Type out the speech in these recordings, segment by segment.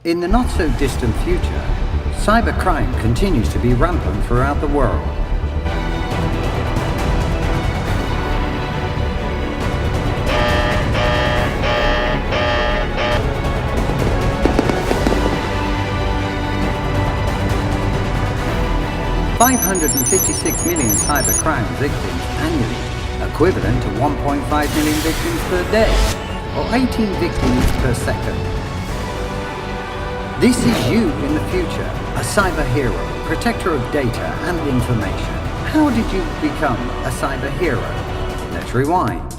In the not-so-distant future, cybercrime continues to be rampant throughout the world. $556 million cybercrime victims annually, equivalent to 1.5 million victims per day, or 18 victims per second. This is you in the future, a cyber hero, protector of data and information. How did you become a cyber hero? Let's rewind.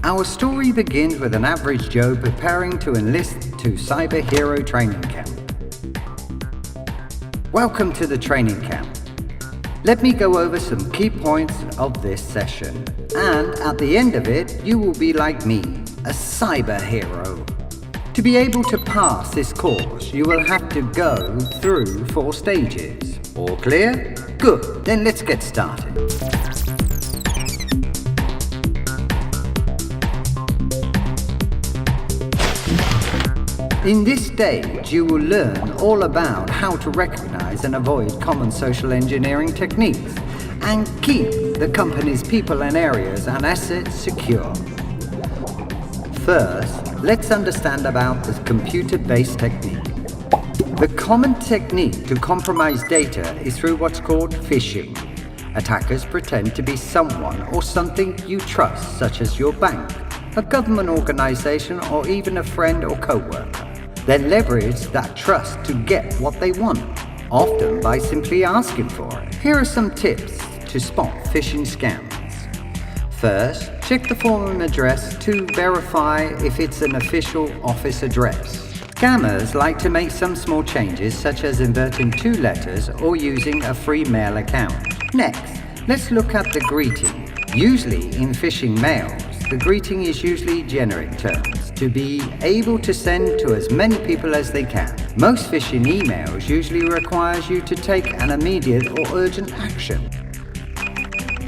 Our story begins with an average Joe preparing to enlist to cyber hero training camp. Welcome to the training camp. Let me go over some key points of this session, and at the end of it, you will be like me, a cyber hero. To be able to pass this course, you will have to go through 4 stages. All clear? Good, then let's get started. In this stage, you will learn all about how to recognize and avoid common social engineering techniques and keep the company's people and areas and assets secure. First, let's understand about the computer-based technique. The common technique to compromise data is through what's called phishing. Attackers pretend to be someone or something you trust, such as your bank, a government organization, or even a friend or co-worker. Then leverage that trust to get what they want, often by simply asking for it. Here are some tips to spot phishing scams. First, check the form address to verify if it's an official office address. Scammers like to make some small changes, such as inverting 2 letters or using a free mail account. Next, let's look at the greeting. Usually in phishing mails, the greeting is usually generic terms to be able to send to as many people as they can. Most phishing emails usually requires you to take an immediate or urgent action.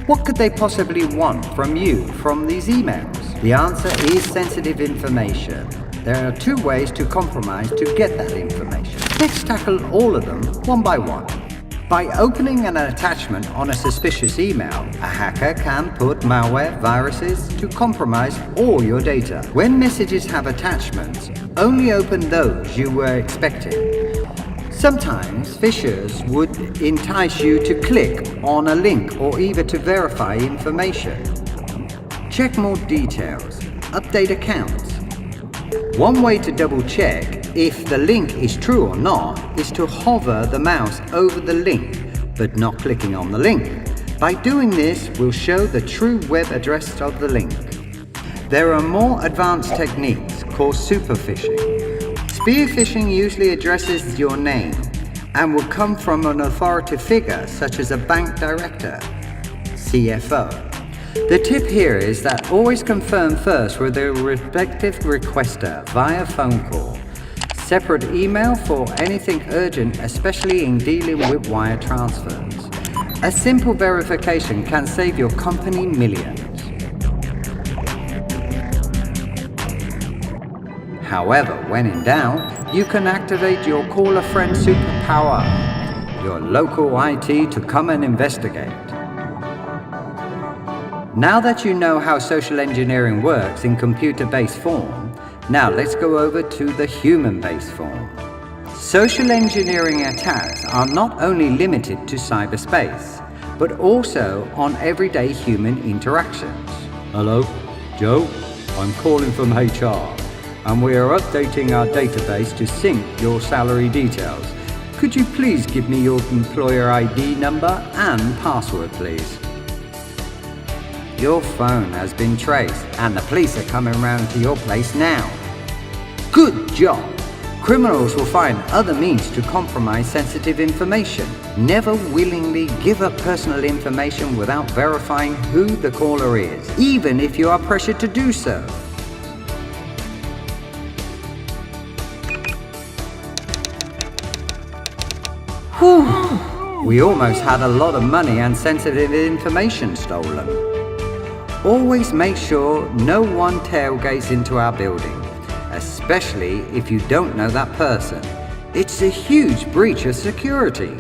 What could they possibly want from you from these emails? The answer is sensitive information. There are 2 ways to compromise to get that information. Let's tackle all of them one by one. By opening an attachment on a suspicious email, a hacker can put malware, viruses to compromise all your data. When messages have attachments, only open those you were expecting. Sometimes phishers would entice you to click on a link or even to verify information. Check more details. Update accounts. One way to double check if the link is true or not is to hover the mouse over the link, but not clicking on the link. By doing this, we'll show the true web address of the link. There are more advanced techniques called super phishing. Spear phishing usually addresses your name and will come from an authoritative figure such as a bank director, CFO. The tip here is that always confirm first with the respective requester via phone call. Separate email for anything urgent, especially in dealing with wire transfers. A simple verification can save your company millions. However, when in doubt, you can activate your Call a Friend superpower, your local IT to come and investigate. Now that you know how social engineering works in computer-based form, now let's go over to the human-based form. Social engineering attacks are not only limited to cyberspace, but also on everyday human interactions. Hello, Joe. I'm calling from HR. And we are updating our database to sync your salary details. Could you please give me your employer ID number and password, please? Your phone has been traced and the police are coming round to your place now. Good job! Criminals will find other means to compromise sensitive information. Never willingly give up personal information without verifying who the caller is, even if you are pressured to do so. Whew. We almost had a lot of money and sensitive information stolen. Always make sure no one tailgates into our building, especially if you don't know that person. It's a huge breach of security.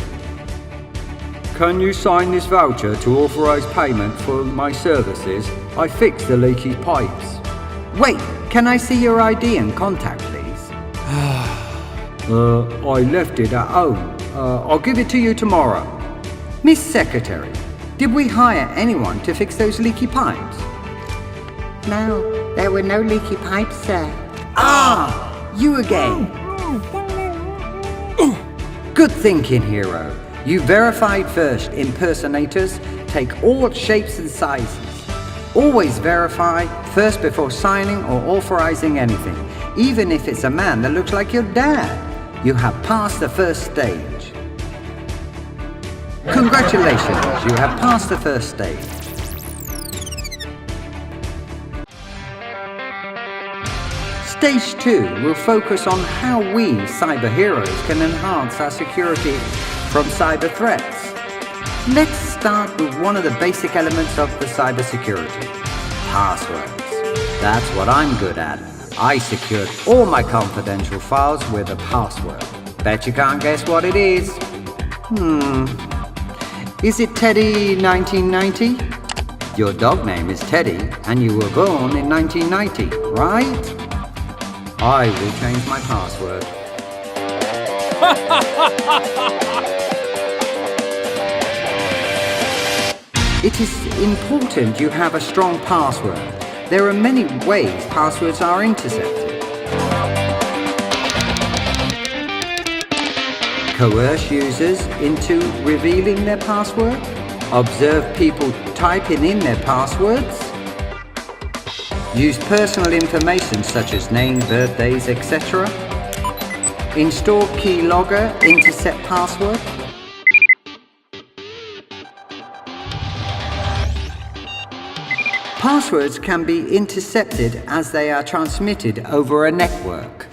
Can you sign this voucher to authorise payment for my services? I fixed the leaky pipes. Wait, can I see your ID and contact, please? I left it at home. I'll give it to you tomorrow. Miss Secretary, did we hire anyone to fix those leaky pipes? No, there were no leaky pipes, sir. Ah! You again! Good thinking, hero. You verified first. Impersonators take all shapes and sizes. Always verify first before signing or authorizing anything, even if it's a man that looks like your dad. You have passed the first stage. Congratulations, you have passed the first stage. Stage 2 will focus on how we, cyber heroes, can enhance our security from cyber threats. Let's start with one of the basic elements of the cybersecurity: passwords. That's what I'm good at. I secured all my confidential files with a password. Bet you can't guess what it is. Is it Teddy 1990? Your dog name is Teddy, and you were born in 1990, right? I will change my password. It is important you have a strong password. There are many ways passwords are intercepted. Coerce users into revealing their password. Observe people typing in their passwords. Use personal information such as name, birthdays, etc. Install keylogger, intercept password. Passwords can be intercepted as they are transmitted over a network.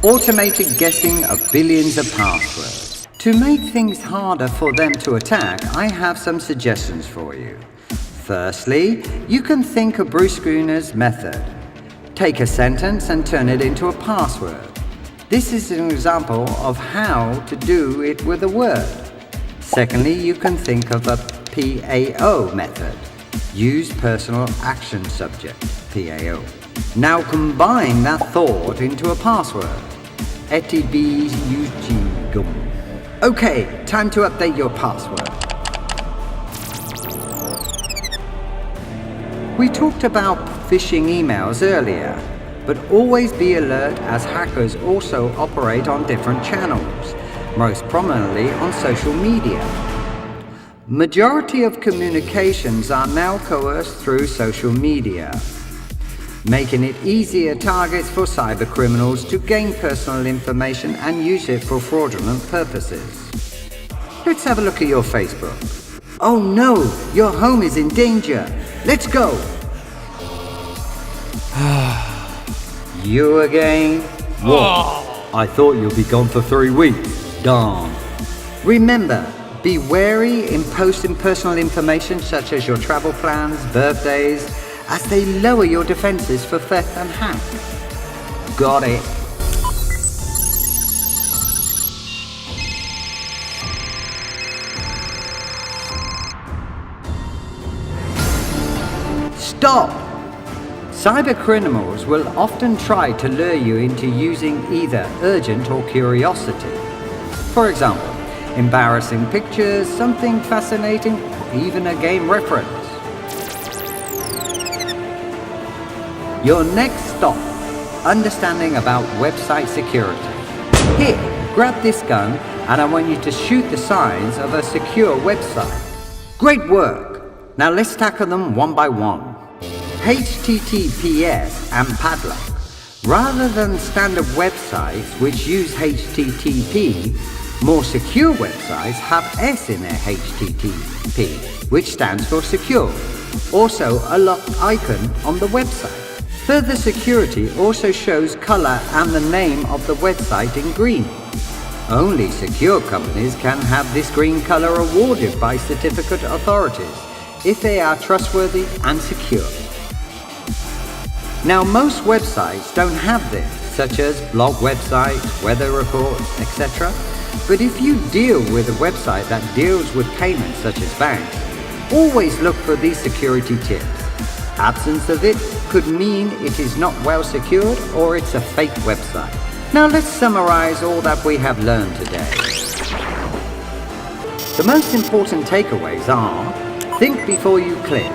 Automated guessing of billions of passwords. To make things harder for them to attack, I have some suggestions for you. Firstly, you can think of Bruce Gruner's method. Take a sentence and turn it into a password. This is an example of how to do it with a word. Secondly, you can think of a PAO method. Use personal action subject, PAO. Now combine that thought into a password. Etibugum. Okay, time to update your password. We talked about phishing emails earlier, but always be alert as hackers also operate on different channels, most prominently on social media. Majority of communications are now coerced through social media, making it easier targets for cyber criminals to gain personal information and use it for fraudulent purposes. Let's have a look at your Facebook. Oh no, your home is in danger. Let's go. You again? What? I thought you'd be gone for 3 weeks. Darn. Remember, be wary in posting personal information such as your travel plans, birthdays, as they lower your defenses for theft and hack. Got it. Stop! Cyber criminals will often try to lure you into using either urgent or curiosity. For example, embarrassing pictures, something fascinating, or even a game reference. Your next stop, understanding about website security. Here, grab this gun and I want you to shoot the signs of a secure website. Great work! Now let's tackle them one by one. HTTPS and padlock. Rather than standard websites which use HTTP, more secure websites have S in their HTTP, which stands for secure. Also a lock icon on the website. Further security also shows color and the name of the website in green. Only secure companies can have this green color awarded by certificate authorities if they are trustworthy and secure. Now, most websites don't have this, such as blog websites, weather reports, etc. But if you deal with a website that deals with payments such as banks, always look for these security tips. Absence of it could mean it is not well secured or it's a fake website. Now let's summarize all that we have learned today. The most important takeaways are: think before you click.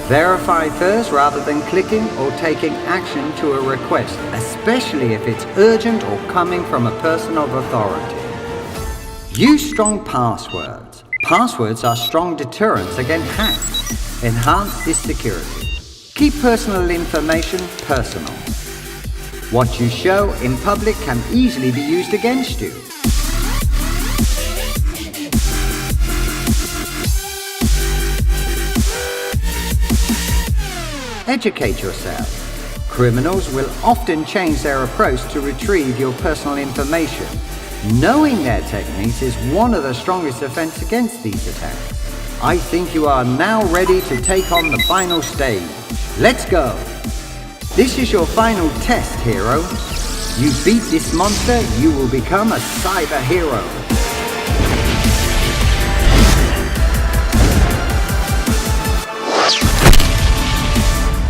Verify first rather than clicking or taking action to a request, especially if it's urgent or coming from a person of authority. Use strong passwords. Passwords are strong deterrents against hacks. Enhance this security. Keep personal information personal. What you show in public can easily be used against you. Educate yourself. Criminals will often change their approach to retrieve your personal information. Knowing their techniques is one of the strongest defense against these attacks. I think you are now ready to take on the final stage. Let's go! This is your final test, hero. You beat this monster, you will become a cyber hero.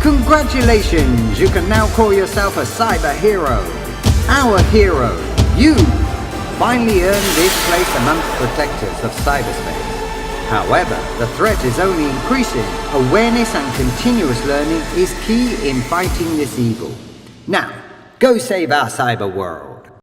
Congratulations! You can now call yourself a cyber hero. Our hero, you, finally earned this place amongst protectors of cyberspace. However, the threat is only increasing. Awareness and continuous learning is key in fighting this evil. Now, go save our cyber world.